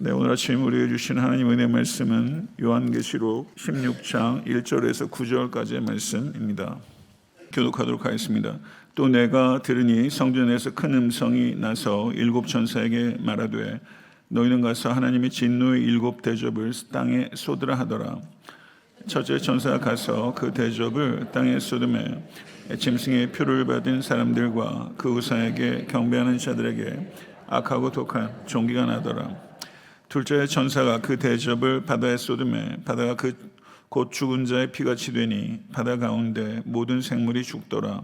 네, 오늘 아침 우리에게 주신 하나님 은혜 말씀은 요한계시록 16장 1절에서 9절까지의 말씀입니다. 교독하도록 하겠습니다. 또 내가 들으니 성전에서 큰 음성이 나서 일곱 천사에게 말하되 너희는 가서 하나님의 진노의 일곱 대접을 땅에 쏟으라 하더라. 첫째 천사가 가서 그 대접을 땅에 쏟음에 짐승의 표를 받은 사람들과 그 우상에게 경배하는 자들에게 악하고 독한 종기가 나더라. 둘째 천사가 그 대접을 바다에 쏟음에 바다가 곧 죽은 자의 피같이 되니 바다 가운데 모든 생물이 죽더라.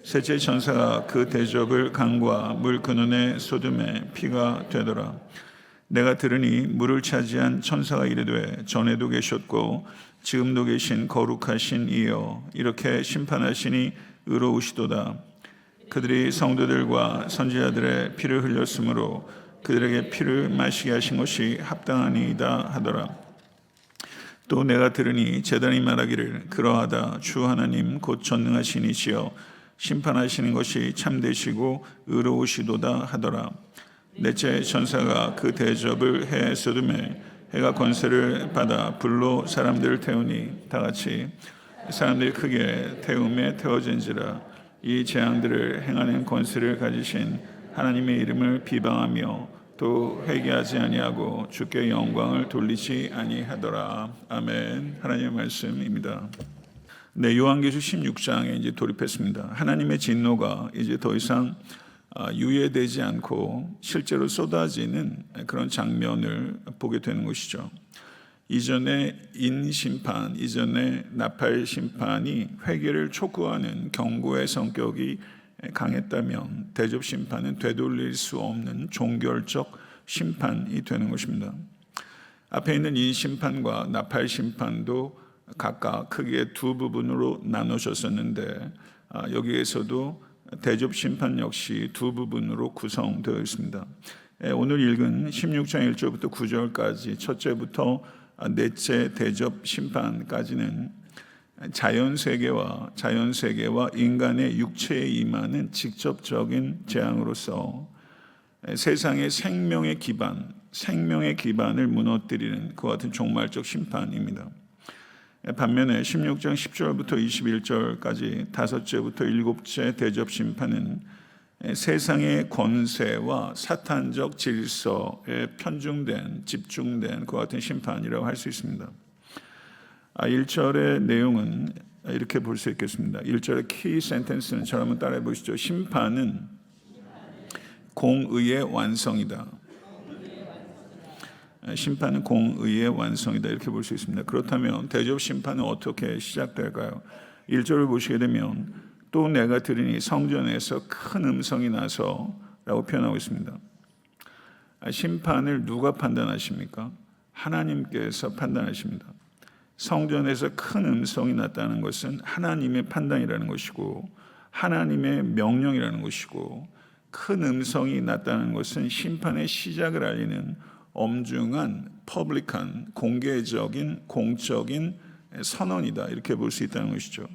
셋째 천사가 그 대접을 강과 물 근원에 쏟음에 피가 되더라. 내가 들으니 물을 차지한 천사가 이르되 전에도 계셨고 지금도 계신 거룩하신 이여 이렇게 심판하시니 의로우시도다. 그들이 성도들과 선지자들의 피를 흘렸으므로 그들에게 피를 마시게 하신 것이 합당하니이다 하더라. 또 내가 들으니 제단이 말하기를 그러하다 주 하나님 곧 전능하신 이시여 심판하시는 것이 참되시고 의로우시도다 하더라. 넷째 천사가 그 대접을 해에 쏟음에 해가 권세를 받아 불로 사람들을 태우니 다같이 사람들이 크게 태움에 태워진지라. 이 재앙들을 행하는 권세를 가지신 하나님의 이름을 비방하며 또 회개하지 아니하고 주께 영광을 돌리지 아니하더라. 아멘. 하나님의 말씀입니다. 네, 요한계시록 16장에 이제 돌입했습니다. 하나님의 진노가 이제 더 이상 유예되지 않고 실제로 쏟아지는 그런 장면을 보게 되는 것이죠. 이전에 인심판, 이전에 나팔 심판이 회개를 촉구하는 경고의 성격이 강했다면 대접 심판은 되돌릴 수 없는 종결적 심판이 되는 것입니다. 앞에 있는 인심판과 나팔 심판도 각각 크게 두 부분으로 나누셨었는데 여기에서도 대접 심판 역시 두 부분으로 구성되어 있습니다. 오늘 읽은 16장 1절부터 9절까지 첫째부터 넷째 대접 심판까지는 자연세계와 인간의 육체에 임하는 직접적인 재앙으로서 세상의 생명의 기반을 무너뜨리는 그와 같은 종말적 심판입니다. 반면에 16장 10절부터 21절까지 다섯째부터 일곱째 대접 심판은 세상의 권세와 사탄적 질서에 집중된 그와 같은 심판이라고 할 수 있습니다. 1절의 내용은 이렇게 볼 수 있겠습니다. 1절의 키 센텐스는 저를 한번 따라해 보시죠. 심판은 공의의 완성이다. 심판은 공의의 완성이다. 이렇게 볼 수 있습니다. 그렇다면 대접 심판은 어떻게 시작될까요? 1절을 보시게 되면 또 내가 들으니 성전에서 큰 음성이 나서 라고 표현하고 있습니다. 심판을 누가 판단하십니까? 하나님께서 판단하십니다. 성전에서 큰 음성이 났다는 것은 하나님의 판단이라는 것이고 하나님의 명령이라는 것이고 큰 음성이 났다는 것은 심판의 시작을 알리는 엄중한 퍼블릭한 공개적인 공적인 선언이다. 이렇게 볼 수 있다는 것이죠.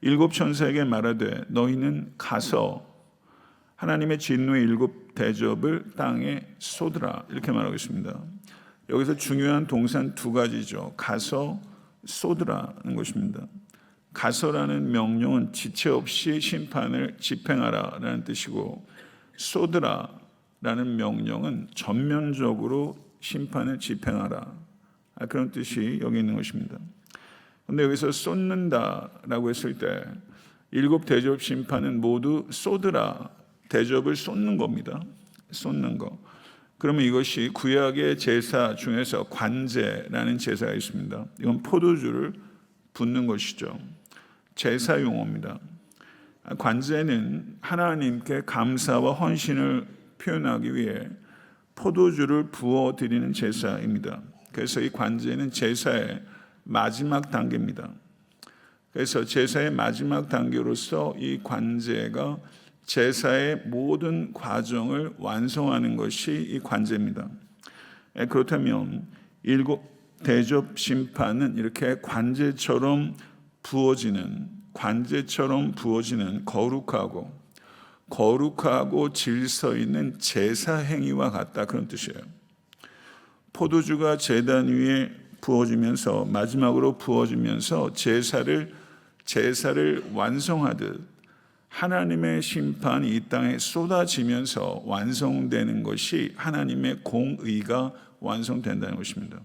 일곱 천사에게 말하되 너희는 가서 하나님의 진노의 일곱 대접을 땅에 쏟으라. 이렇게 말하고 있습니다. 여기서 중요한 동사는 두 가지죠. 가서 쏟으라는 것입니다. 가서라는 명령은 지체 없이 심판을 집행하라라는 뜻이고 쏟으라라는 명령은 전면적으로 심판을 집행하라. 그런 뜻이 여기 있는 것입니다. 그런데 여기서 쏟는다라고 했을 때 일곱 대접 심판은 모두 쏟으라, 대접을 쏟는 겁니다. 쏟는 거. 그러면 이것이 구약의 제사 중에서 관제라는 제사가 있습니다. 이건 포도주를 붓는 것이죠. 제사 용어입니다. 관제는 하나님께 감사와 헌신을 표현하기 위해 포도주를 부어드리는 제사입니다. 그래서 이 관제는 제사의 마지막 단계입니다. 그래서 제사의 마지막 단계로서 이 관제가 제사의 모든 과정을 완성하는 것이 이 관제입니다. 그렇다면 일곱 대접 심판은 이렇게 관제처럼 부어지는 거룩하고 질서 있는 제사 행위와 같다. 그런 뜻이에요. 포도주가 제단 위에 부어지면서 마지막으로 부어지면서 제사를 완성하듯 하나님의 심판이 이 땅에 쏟아지면서 완성되는 것이 하나님의 공의가 완성된다는 것입니다.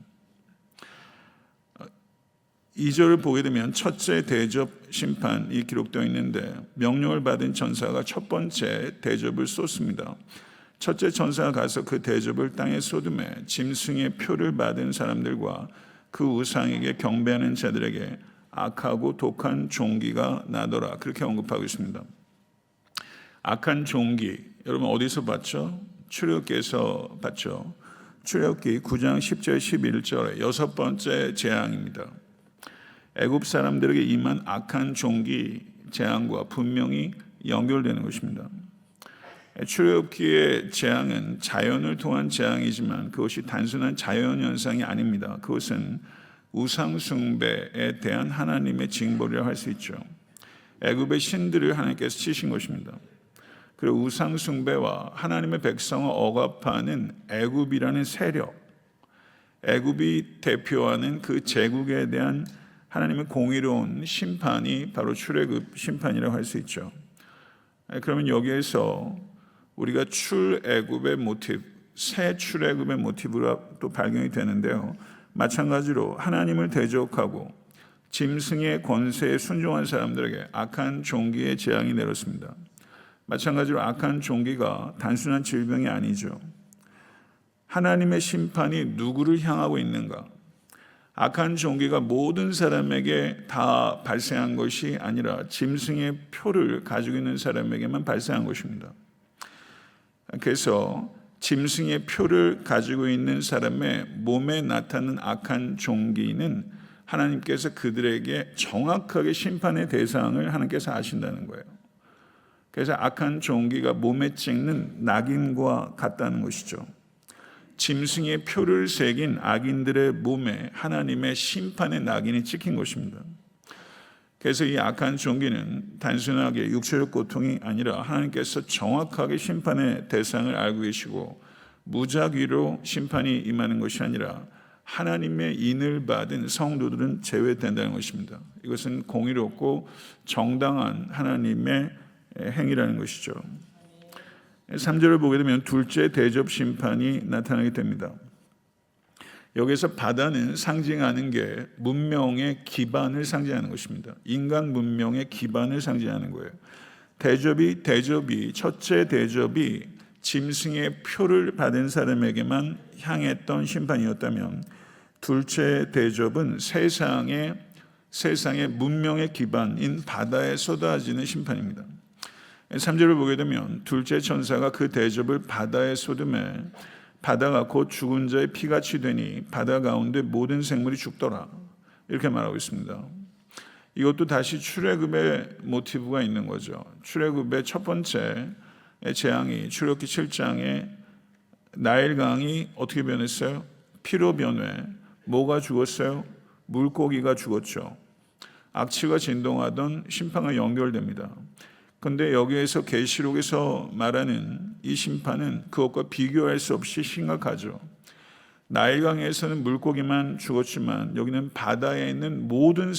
2절을 보게 되면 첫째 대접 심판이 기록되어 있는데 명령을 받은 전사가 첫 번째 대접을 쏟습니다. 첫째 전사가 가서 그 대접을 땅에 쏟음에 짐승의 표를 받은 사람들과 그 우상에게 경배하는 자들에게 악하고 독한 종기가 나더라. 그렇게 언급하고 있습니다. 악한 종기, 여러분 어디서 봤죠? 출애굽기에서 봤죠. 출애굽기 9장 10절 11절에 여섯 번째 재앙입니다. 애굽 사람들에게 임한 악한 종기 재앙과 분명히 연결되는 것입니다. 출애굽기의 재앙은 자연을 통한 재앙이지만 그것이 단순한 자연 현상이 아닙니다. 그것은 우상 숭배에 대한 하나님의 징벌이라고 할 수 있죠. 애굽의 신들을 하나님께서 치신 것입니다. 그리고 우상 숭배와 하나님의 백성을 억압하는 애굽이라는 세력, 애굽이 대표하는 그 제국에 대한 하나님의 공의로운 심판이 바로 출애굽 심판이라고 할 수 있죠. 그러면 여기에서 우리가 출애굽의 모티브, 새 출애굽의 모티브가 또 발견이 되는데요. 마찬가지로 하나님을 대적하고 짐승의 권세에 순종한 사람들에게 악한 종기의 재앙이 내렸습니다. 마찬가지로 악한 종기가 단순한 질병이 아니죠. 하나님의 심판이 누구를 향하고 있는가? 악한 종기가 모든 사람에게 다 발생한 것이 아니라 짐승의 표를 가지고 있는 사람에게만 발생한 것입니다. 그래서 짐승의 표를 가지고 있는 사람의 몸에 나타나는 악한 종기는 하나님께서 그들에게 정확하게 심판의 대상을 하나님께서 아신다는 거예요. 그래서 악한 종기가 몸에 찍는 낙인과 같다는 것이죠. 짐승의 표를 새긴 악인들의 몸에 하나님의 심판의 낙인이 찍힌 것입니다. 그래서 이 악한 종기는 단순하게 육체적 고통이 아니라 하나님께서 정확하게 심판의 대상을 알고 계시고 무작위로 심판이 임하는 것이 아니라 하나님의 인을 받은 성도들은 제외된다는 것입니다. 이것은 공의롭고 정당한 하나님의 행위라는 것이죠. 3절을 보게 되면 둘째 대접 심판이 나타나게 됩니다. 여기서 바다는 상징하는 게 문명의 기반을 상징하는 것입니다. 인간 문명의 기반을 상징하는 거예요. 대접이 첫째 대접이 짐승의 표를 받은 사람에게만 향했던 심판이었다면 둘째 대접은 세상의 문명의 기반인 바다에 쏟아지는 심판입니다. 3절을 보게 되면 둘째 천사가 그 대접을 바다에 쏟음에 바다가 곧 죽은 자의 피같이 되니 바다 가운데 모든 생물이 죽더라. 이렇게 말하고 있습니다. 이것도 다시 출애굽의 모티브가 있는 거죠. 출애굽의 첫 번째 재앙이 출애굽기 7장에 나일강이 어떻게 변했어요? 피로 변해. 뭐가 죽었어요? 물고기가 죽었죠. 악취가 진동하던 심판과 연결됩니다. 그런데 여기에서 계시록에서 말하는 이 심판은 그것과 비교할 수 없이 심각하죠. 나일강에서는 물고기만 죽었지만 여기는 바다에 있는 모든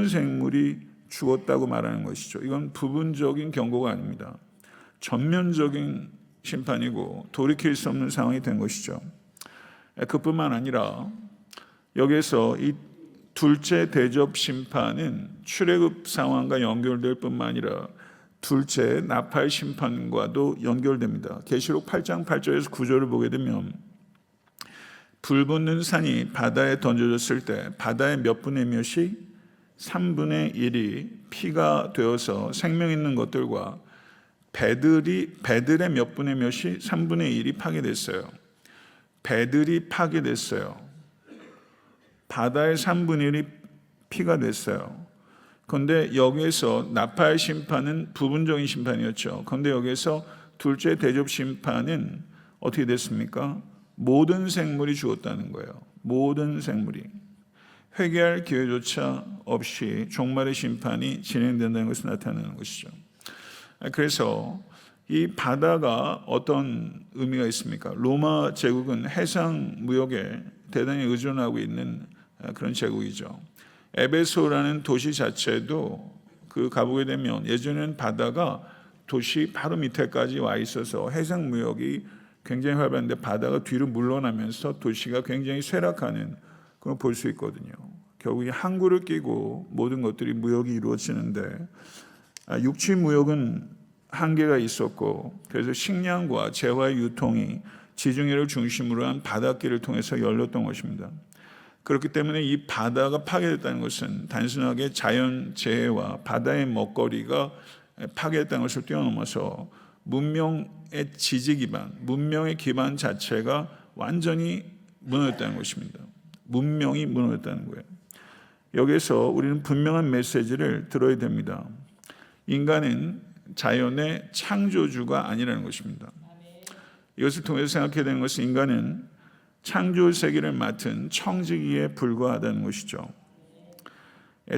생물이 죽었다고 말하는 것이죠. 이건 부분적인 경고가 아닙니다. 전면적인 심판이고 돌이킬 수 없는 상황이 된 것이죠. 그뿐만 아니라 여기에서 이 둘째 대접 심판은 출애굽 상황과 연결될 뿐만 아니라 둘째 나팔 심판과도 연결됩니다. 계시록 8장 8절에서 9절을 보게 되면 불붙는 산이 바다에 던져졌을 때 바다의 몇 분의 몇이 3분의 1이 피가 되어서 생명 있는 것들과 배들의 몇 분의 몇이 3분의 1이 파괴됐어요. 배들이 파괴됐어요. 바다의 3분의 1이 피가 됐어요. 그런데 여기에서 나팔 심판은 부분적인 심판이었죠. 그런데 여기에서 둘째 대접 심판은 어떻게 됐습니까? 모든 생물이 죽었다는 거예요. 모든 생물이. 회개할 기회조차 없이 종말의 심판이 진행된다는 것을 나타내는 것이죠. 그래서 이 바다가 어떤 의미가 있습니까? 로마 제국은 해상 무역에 대단히 의존하고 있는 그런 제국이죠. 에베소라는 도시 자체도 가보게 되면 예전에는 바다가 도시 바로 밑에까지 와 있어서 해상 무역이 굉장히 활발한데 바다가 뒤로 물러나면서 도시가 굉장히 쇠락하는 그걸 볼 수 있거든요. 결국 이 항구를 끼고 모든 것들이 무역이 이루어지는데 육지 무역은 한계가 있었고 그래서 식량과 재화의 유통이 지중해를 중심으로 한 바닷길을 통해서 열렸던 것입니다. 그렇기 때문에 이 바다가 파괴됐다는 것은 단순하게 자연재해와 바다의 먹거리가 파괴됐다는 것을 뛰어넘어서 문명의 지지 기반, 문명의 기반 자체가 완전히 무너졌다는 것입니다. 문명이 무너졌다는 거예요. 여기서 우리는 분명한 메시지를 들어야 됩니다. 인간은 자연의 창조주가 아니라는 것입니다. 이것을 통해서 생각해야 되는 것은 인간은 창조 세계를 맡은 청지기에 불과하다는 것이죠.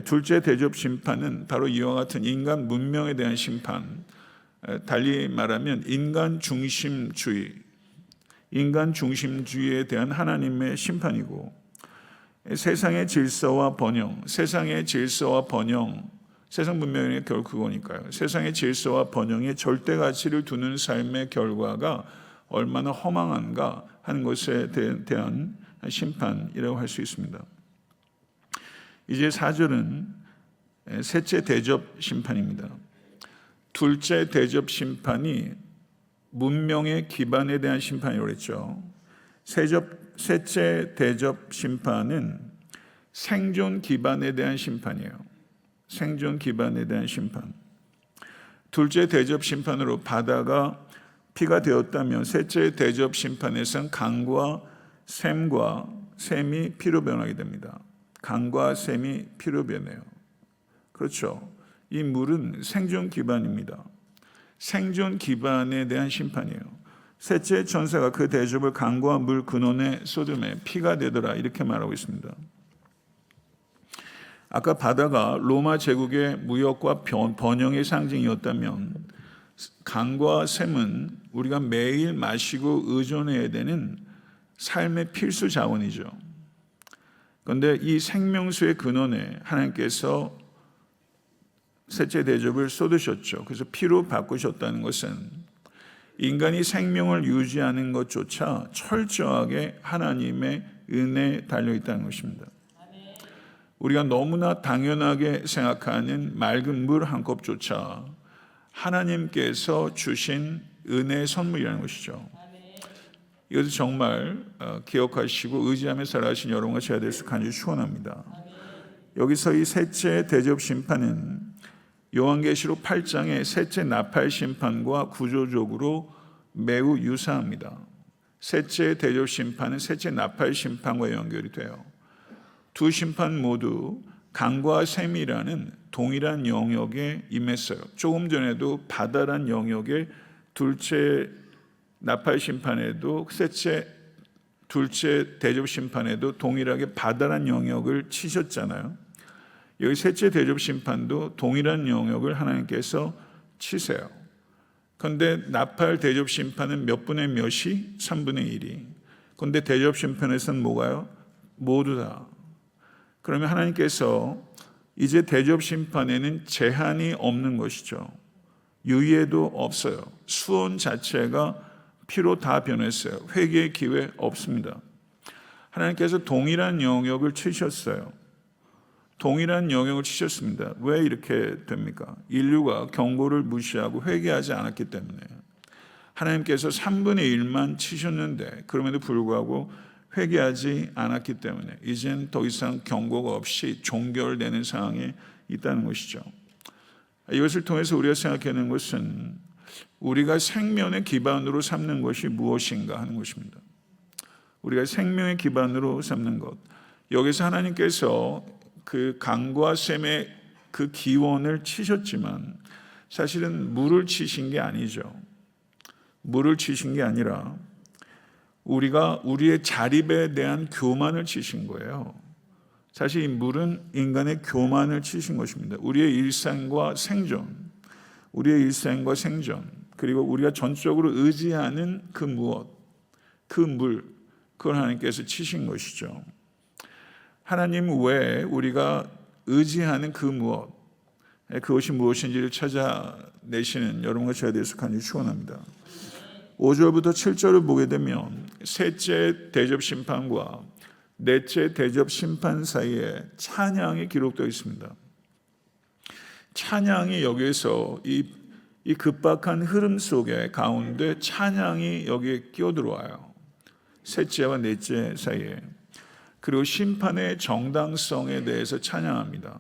둘째 대접 심판은 바로 이와 같은 인간 문명에 대한 심판, 달리 말하면 인간 중심주의에 대한 하나님의 심판이고 세상의 질서와 번영, 세상 문명이 결국 그거니까요. 세상의 질서와 번영에 절대 가치를 두는 삶의 결과가 얼마나 허망한가 하는 것에 대한 심판이라고 할 수 있습니다. 이제 4절은 셋째 대접 심판입니다. 둘째 대접 심판이 문명의 기반에 대한 심판이라고 했죠. 셋째 대접 심판은 생존 기반에 대한 심판이에요. 생존 기반에 대한 심판. 둘째 대접 심판으로 바다가 피가 되었다면 셋째 대접 심판에서는 강과 샘이 피로 변하게 됩니다. 강과 샘이 피로 변해요. 그렇죠. 이 물은 생존 기반입니다. 생존 기반에 대한 심판이에요. 셋째 천사가 그 대접을 강과 물 근원에 쏟음에 피가 되더라 이렇게 말하고 있습니다. 아까 바다가 로마 제국의 무역과 번영의 상징이었다면 강과 샘은 우리가 매일 마시고 의존해야 되는 삶의 필수 자원이죠. 그런데 이 생명수의 근원에 하나님께서 셋째 대접을 쏟으셨죠. 그래서 피로 바꾸셨다는 것은 인간이 생명을 유지하는 것조차 철저하게 하나님의 은혜에 달려있다는 것입니다. 우리가 너무나 당연하게 생각하는 맑은 물 한 컵조차 하나님께서 주신 은혜의 선물이라는 것이죠. 이것을 정말 기억하시고 의지하며 살아가신 여러분과 제가 될 수 간절히 축원합니다. 여기서 이 셋째 대접 심판은 요한계시록 8장의 셋째 나팔 심판과 구조적으로 매우 유사합니다. 셋째 대접 심판은 셋째 나팔 심판과 연결이 돼요. 두 심판 모두 강과 샘이라는 동일한 영역에 임했어요. 조금 전에도 바다란 영역에 둘째 나팔 심판에도 둘째 대접 심판에도 동일하게 바다란 영역을 치셨잖아요. 여기 셋째 대접 심판도 동일한 영역을 하나님께서 치세요. 그런데 나팔 대접 심판은 몇 분의 몇이? 3분의 1이. 그런데 대접 심판에서는 뭐가요? 모두 다. 그러면 하나님께서 이제 대접 심판에는 제한이 없는 것이죠. 유예도 없어요. 수온 자체가 피로 다 변했어요. 회개의 기회 없습니다. 하나님께서 동일한 영역을 치셨어요. 동일한 영역을 치셨습니다. 왜 이렇게 됩니까? 인류가 경고를 무시하고 회개하지 않았기 때문에. 하나님께서 3분의 1만 치셨는데 그럼에도 불구하고 회개하지 않았기 때문에 이젠 더 이상 경고가 없이 종결되는 상황에 있다는 것이죠. 이것을 통해서 우리가 생각하는 것은 우리가 생명의 기반으로 삼는 것이 무엇인가 하는 것입니다. 우리가 생명의 기반으로 삼는 것. 여기서 하나님께서 그 강과 샘의 그 기원을 치셨지만 사실은 물을 치신 게 아니죠. 물을 치신 게 아니라 우리가 우리의 자립에 대한 교만을 치신 거예요. 사실 이 물은 인간의 교만을 치신 것입니다. 우리의 일상과 생존, 그리고 우리가 전적으로 의지하는 그 무엇, 그 물, 그걸 하나님께서 치신 것이죠. 하나님 외에 우리가 의지하는 그 무엇, 그것이 무엇인지를 찾아내시는 여러분과 제가 되어서 간절히 축원합니다. 5절부터 7절을 보게 되면 셋째 대접 심판과 넷째 대접 심판 사이에 찬양이 기록되어 있습니다. 찬양이 여기에서 이 급박한 흐름 속에 가운데 찬양이 여기에 끼어들어와요. 셋째와 넷째 사이에. 그리고 심판의 정당성에 대해서 찬양합니다.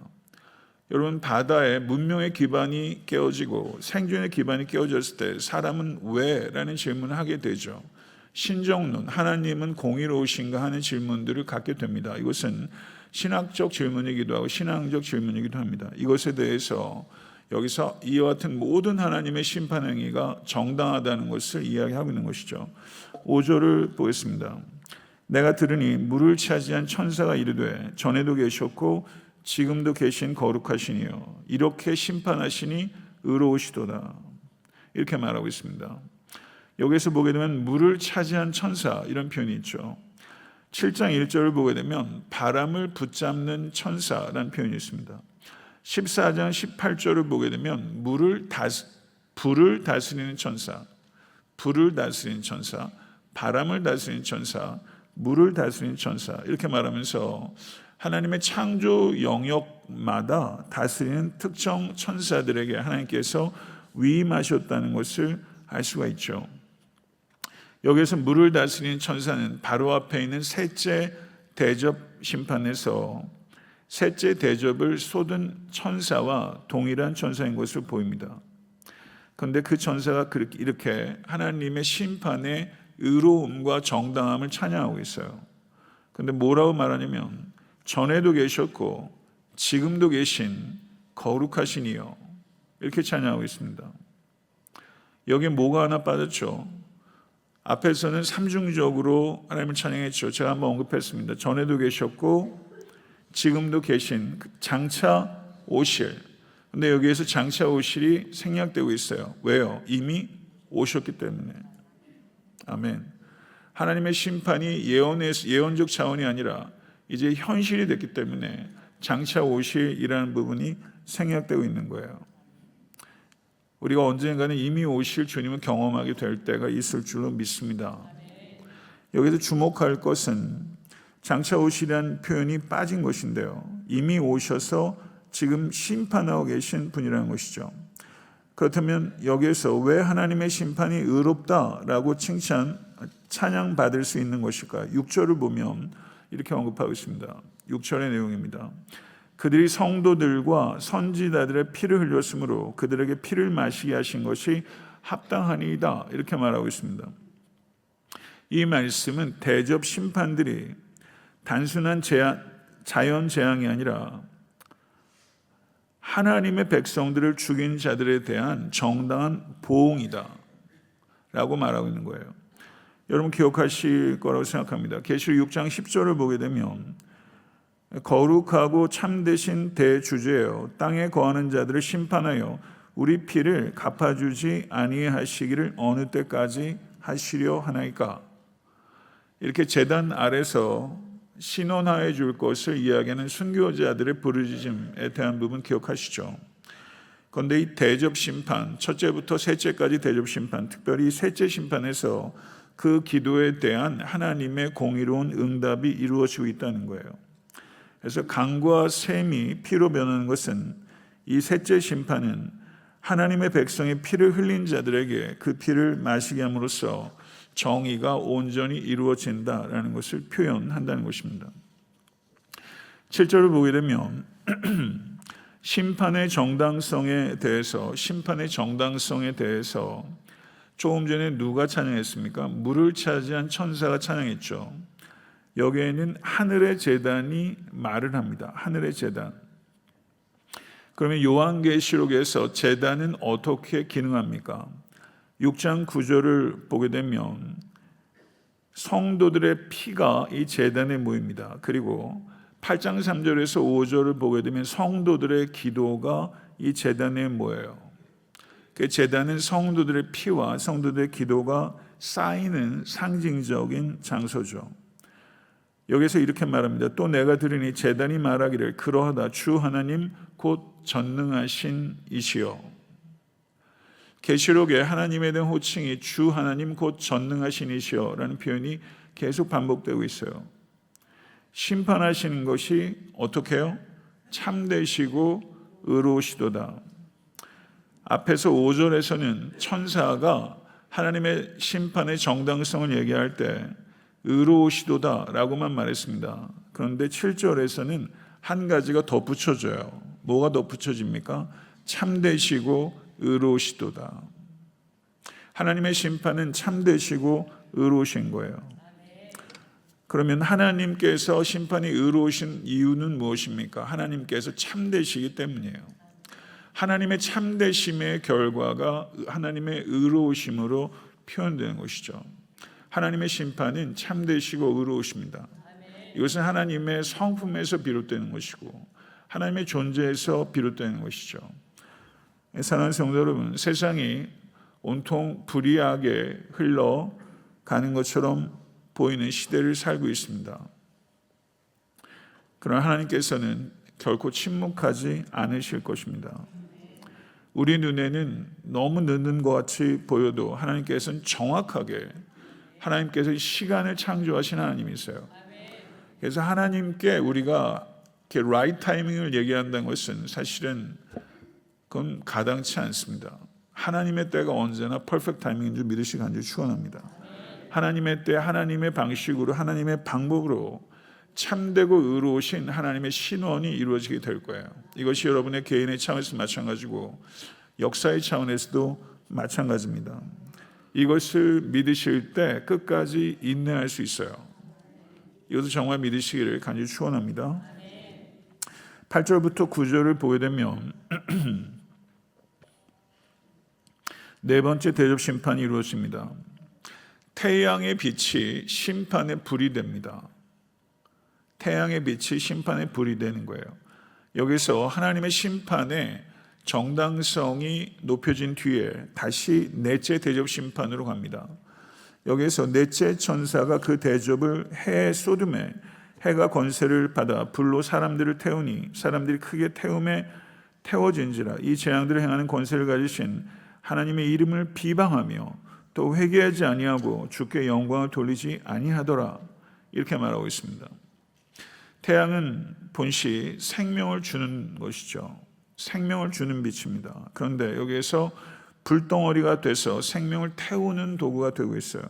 여러분, 바다에 문명의 기반이 깨어지고 생존의 기반이 깨어졌을 때 사람은 왜? 라는 질문을 하게 되죠. 신정론, 하나님은 공의로우신가 하는 질문들을 갖게 됩니다. 이것은 신학적 질문이기도 하고 신앙적 질문이기도 합니다. 이것에 대해서 여기서 이와 같은 모든 하나님의 심판 행위가 정당하다는 것을 이야기하고 있는 것이죠. 5절을 보겠습니다. 내가 들으니 물을 차지한 천사가 이르되 전에도 계셨고 지금도 계신 거룩하시니요 이렇게 심판하시니 의로우시도다. 이렇게 말하고 있습니다. 여기서 보게 되면 물을 차지한 천사 이런 표현이 있죠. 7장 1절을 보게 되면 바람을 붙잡는 천사라는 표현이 있습니다. 14장 18절을 보게 되면 불을 다스리는 천사, 불을 다스리는 천사, 바람을 다스리는 천사, 물을 다스리는 천사 이렇게 말하면서 하나님의 창조 영역마다 다스리는 특정 천사들에게 하나님께서 위임하셨다는 것을 알 수가 있죠. 여기서 물을 다스리는 천사는 바로 앞에 있는 셋째 대접 심판에서 셋째 대접을 쏟은 천사와 동일한 천사인 것을 보입니다. 그런데 그 천사가 이렇게 하나님의 심판의 의로움과 정당함을 찬양하고 있어요. 그런데 뭐라고 말하냐면 전에도 계셨고 지금도 계신 거룩하시니요 이렇게 찬양하고 있습니다. 여기에 뭐가 하나 빠졌죠? 앞에서는 삼중적으로 하나님을 찬양했죠. 제가 한번 언급했습니다. 전에도 계셨고 지금도 계신 장차 오실. 근데 여기에서 장차 오실이 생략되고 있어요. 왜요? 이미 오셨기 때문에. 아멘. 하나님의 심판이 예언적 차원이 아니라 이제 현실이 됐기 때문에 장차 오실이라는 부분이 생략되고 있는 거예요. 우리가 언젠가는 이미 오실 주님을 경험하게 될 때가 있을 줄로 믿습니다. 여기서 주목할 것은 장차 오시라는 표현이 빠진 것인데요. 이미 오셔서 지금 심판하고 계신 분이라는 것이죠. 그렇다면 여기에서 왜 하나님의 심판이 의롭다라고 찬양받을 수 있는 것일까요? 6절을 보면 이렇게 언급하고 있습니다. 6절의 내용입니다. 그들이 성도들과 선지자들의 피를 흘렸으므로 그들에게 피를 마시게 하신 것이 합당하니이다. 이렇게 말하고 있습니다. 이 말씀은 대접 심판들이 단순한 자연 재앙이 아니라 하나님의 백성들을 죽인 자들에 대한 정당한 보응이다 라고 말하고 있는 거예요. 여러분 기억하실 거라고 생각합니다. 계시록 6장 10절을 보게 되면 거룩하고 참되신 대주제여 땅에 거하는 자들을 심판하여 우리 피를 갚아주지 아니하시기를 어느 때까지 하시려 하나이까. 이렇게 제단 아래서 신원하여 줄 것을 이야기하는 순교자들의 부르짖음에 대한 부분 기억하시죠? 그런데 이 대접 심판, 첫째부터 셋째까지 대접 심판, 특별히 셋째 심판에서 그 기도에 대한 하나님의 공의로운 응답이 이루어지고 있다는 거예요. 그래서 강과 샘이 피로 변하는 것은 이 셋째 심판은 하나님의 백성의 피를 흘린 자들에게 그 피를 마시게 함으로써 정의가 온전히 이루어진다라는 것을 표현한다는 것입니다. 7절을 보게 되면 심판의 정당성에 대해서 조금 전에 누가 찬양했습니까? 물을 차지한 천사가 찬양했죠. 여기에는 하늘의 제단이 말을 합니다. 하늘의 제단. 그러면 요한계시록에서 제단은 어떻게 기능합니까? 6장 9절을 보게 되면 성도들의 피가 이 제단에 모입니다. 그리고 8장 3절에서 5절을 보게 되면 성도들의 기도가 이 제단에 모여요. 그 제단은 성도들의 피와 성도들의 기도가 쌓이는 상징적인 장소죠. 여기서 이렇게 말합니다. 또 내가 들으니 제단이 말하기를 그러하다 주 하나님 곧 전능하신 이시여. 계시록에 하나님에 대한 호칭이 주 하나님 곧 전능하신 이시여 라는 표현이 계속 반복되고 있어요. 심판하시는 것이 어떻게 해요? 참되시고 의로우시도다. 앞에서 5절에서는 천사가 하나님의 심판의 정당성을 얘기할 때 의로우시도다 라고만 말했습니다. 그런데 7절에서는 한 가지가 더 붙여져요. 뭐가 더 붙여집니까? 참되시고 의로우시도다. 하나님의 심판은 참되시고 의로우신 거예요. 그러면 하나님께서 심판이 의로우신 이유는 무엇입니까? 하나님께서 참되시기 때문이에요. 하나님의 참되심의 결과가 하나님의 의로우심으로 표현되는 것이죠. 하나님의 심판은 참되시고 의로우십니다. 이것은 하나님의 성품에서 비롯되는 것이고 하나님의 존재에서 비롯되는 것이죠. 사랑하는 성도 여러분, 세상이 온통 불의하게 흘러가는 것처럼 보이는 시대를 살고 있습니다. 그러나 하나님께서는 결코 침묵하지 않으실 것입니다. 우리 눈에는 너무 늦는 것 같이 보여도 하나님께서는 정확하게 하나님께서 시간을 창조하신 하나님이세요. 그래서 하나님께 우리가 이렇게 right 타이밍을 얘기한다는 것은 사실은 그건 가당치 않습니다. 하나님의 때가 언제나 퍼펙트 타이밍인 줄 믿으시기 간절히 축원합니다. 하나님의 때, 하나님의 방식으로, 하나님의 방법으로 참되고 의로우신 하나님의 신원이 이루어지게 될 거예요. 이것이 여러분의 개인의 차원에서 마찬가지고 역사의 차원에서도 마찬가지입니다. 이것을 믿으실 때 끝까지 인내할 수 있어요. 이것을 정말 믿으시기를 간절히 축원합니다. 8절부터 9절을 보게 되면 네 번째 대접 심판이 이루어집니다. 태양의 빛이 심판의 불이 됩니다. 태양의 빛이 심판의 불이 되는 거예요. 여기서 하나님의 심판의 정당성이 높여진 뒤에 다시 넷째 대접 심판으로 갑니다. 여기서 넷째 천사가 그 대접을 해 쏟음에 해가 권세를 받아 불로 사람들을 태우니 사람들이 크게 태움에 태워진지라. 이 재앙들을 행하는 권세를 가지신 하나님의 이름을 비방하며 또 회개하지 아니하고 주께 영광을 돌리지 아니하더라. 이렇게 말하고 있습니다. 태양은 본시 생명을 주는 것이죠. 생명을 주는 빛입니다. 그런데 여기에서 불덩어리가 돼서 생명을 태우는 도구가 되고 있어요.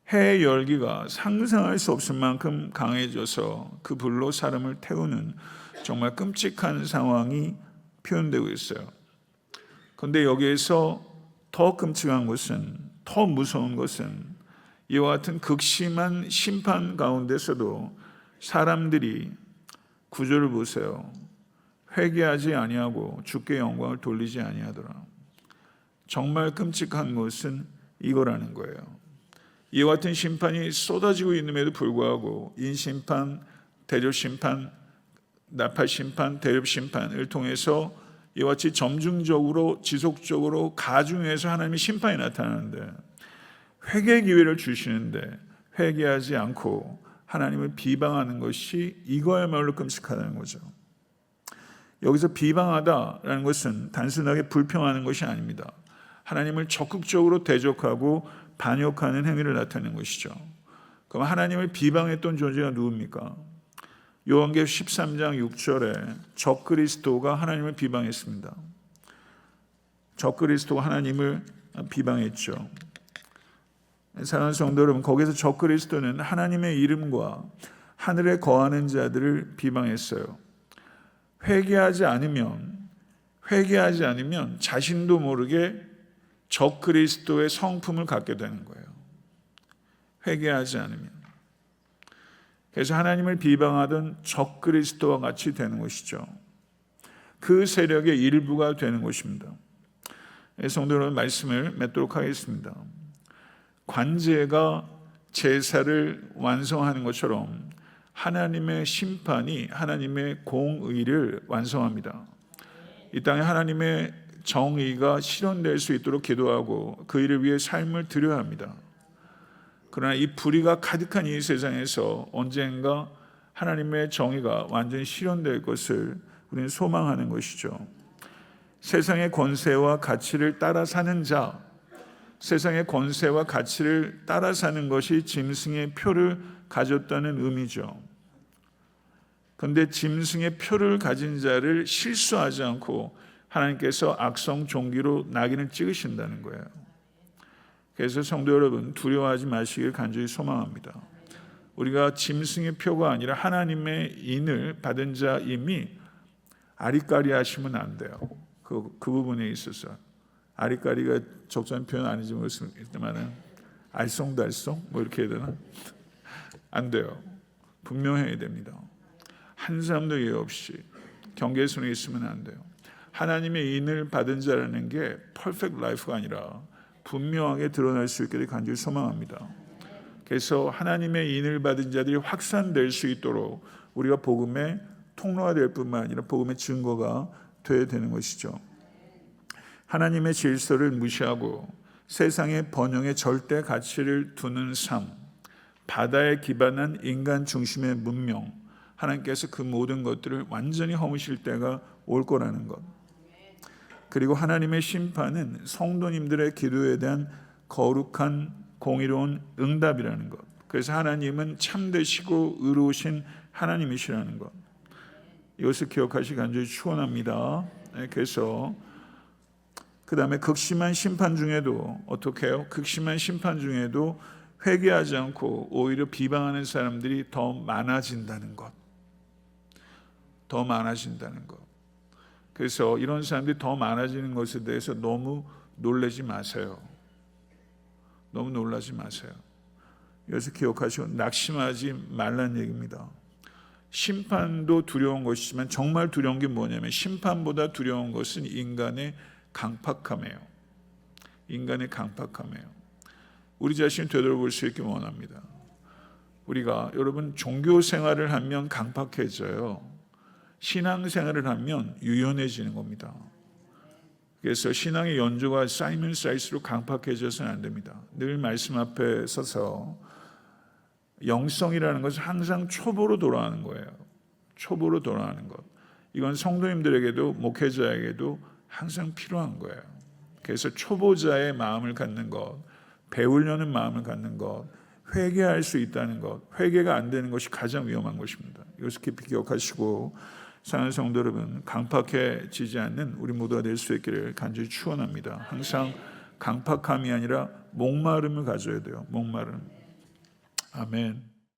해의 열기가 상상할 수 없을 만큼 강해져서 그 불로 사람을 태우는 정말 끔찍한 상황이 표현되고 있어요. 그런데 여기에서 더 끔찍한 것은, 더 무서운 것은 이와 같은 극심한 심판 가운데서도 사람들이 구절을 보세요. 회개하지 아니하고 주께 영광을 돌리지 아니하더라. 정말 끔찍한 것은 이거라는 거예요. 이와 같은 심판이 쏟아지고 있음에도 불구하고 인심판, 대접심판, 나팔심판, 대접심판을 통해서 이와 같이 점증적으로 지속적으로 가중해서 하나님의 심판이 나타나는데 회개 기회를 주시는데 회개하지 않고 하나님을 비방하는 것이 이거야말로 끔찍하다는 거죠. 여기서 비방하다라는 것은 단순하게 불평하는 것이 아닙니다. 하나님을 적극적으로 대적하고 반역하는 행위를 나타내는 것이죠. 그럼 하나님을 비방했던 존재가 누굽니까? 요한계시록 13장 6절에 적그리스도가 하나님을 비방했습니다. 적그리스도가 하나님을 비방했죠. 사랑하는 성도 여러분, 거기서 적그리스도는 하나님의 이름과 하늘에 거하는 자들을 비방했어요. 회개하지 않으면 자신도 모르게 적그리스도의 성품을 갖게 되는 거예요. 회개하지 않으면. 그래서 하나님을 비방하던 적그리스도와 같이 되는 것이죠. 그 세력의 일부가 되는 것입니다. 성도 여러분, 말씀을 맺도록 하겠습니다. 관제가 제사를 완성하는 것처럼 하나님의 심판이 하나님의 공의를 완성합니다. 이 땅에 하나님의 정의가 실현될 수 있도록 기도하고 그 일을 위해 삶을 드려야 합니다. 그러나 이 불의가 가득한 이 세상에서 언젠가 하나님의 정의가 완전히 실현될 것을 우리는 소망하는 것이죠. 세상의 권세와 가치를 따라 사는 자, 세상의 권세와 가치를 따라 사는 것이 짐승의 표를 가졌다는 의미죠. 그런데 짐승의 표를 가진 자를 실수하지 않고 하나님께서 악성 종기로 낙인을 찍으신다는 거예요. 그래서 성도 여러분, 두려워하지 마시길 간절히 소망합니다. 우리가 짐승의 표가 아니라 하나님의 인을 받은 자임이 아리까리 하시면 안 돼요. 그 부분에 있어서 아리까리가 적절한 표현 아닌지 모르겠지만 알쏭달쏭 뭐 이렇게 해야 되나? 안 돼요. 분명해야 됩니다. 한 사람도 예외 없이 경계선에 있으면 안 돼요. 하나님의 인을 받은 자라는 게 퍼펙트 라이프가 아니라 분명하게 드러날 수 있기를 간절히 소망합니다. 그래서 하나님의 인을 받은 자들이 확산될 수 있도록 우리가 복음의 통로가 될 뿐만 아니라 복음의 증거가 되어야 되는 것이죠. 하나님의 질서를 무시하고 세상의 번영에 절대 가치를 두는 삶, 바다에 기반한 인간 중심의 문명, 하나님께서 그 모든 것들을 완전히 허무실 때가 올 거라는 것. 그리고 하나님의 심판은 성도님들의 기도에 대한 거룩한 공의로운 응답이라는 것. 그래서 하나님은 참되시고 의로우신 하나님이시라는 것. 이것을 기억하시기 간절히 축원합니다. 그래서 그 다음에 극심한 심판 중에도 어떻게 해요? 극심한 심판 중에도 회개하지 않고 오히려 비방하는 사람들이 더 많아진다는 것. 더 많아진다는 것. 그래서 이런 사람들이 더 많아지는 것에 대해서 너무 놀라지 마세요. 너무 놀라지 마세요. 이것을 기억하시고 낙심하지 말라는 얘기입니다. 심판도 두려운 것이지만 정말 두려운 게 뭐냐면 심판보다 두려운 것은 인간의 강팍함이에요. 인간의 강팍함이에요. 우리 자신을 되돌아볼 수 있게 원합니다. 우리가 여러분 종교 생활을 하면 강팍해져요. 신앙 생활을 하면 유연해지는 겁니다. 그래서 신앙의 연조가 쌓이면 쌓일수록 강팍해져서는 안 됩니다. 늘 말씀 앞에 서서 영성이라는 것은 항상 초보로 돌아가는 거예요. 초보로 돌아가는 것. 이건 성도님들에게도 목회자에게도 항상 필요한 거예요. 그래서 초보자의 마음을 갖는 것, 배우려는 마음을 갖는 것, 회개할 수 있다는 것, 회개가 안 되는 것이 가장 위험한 것입니다. 이것을 깊이 기억하시고 사랑하는 성도 여러분, 강팍해지지 않는 우리 모두가 될 수 있기를 간절히 축원합니다. 항상 강팍함이 아니라 목마름을 가져야 돼요. 목마름. 아멘.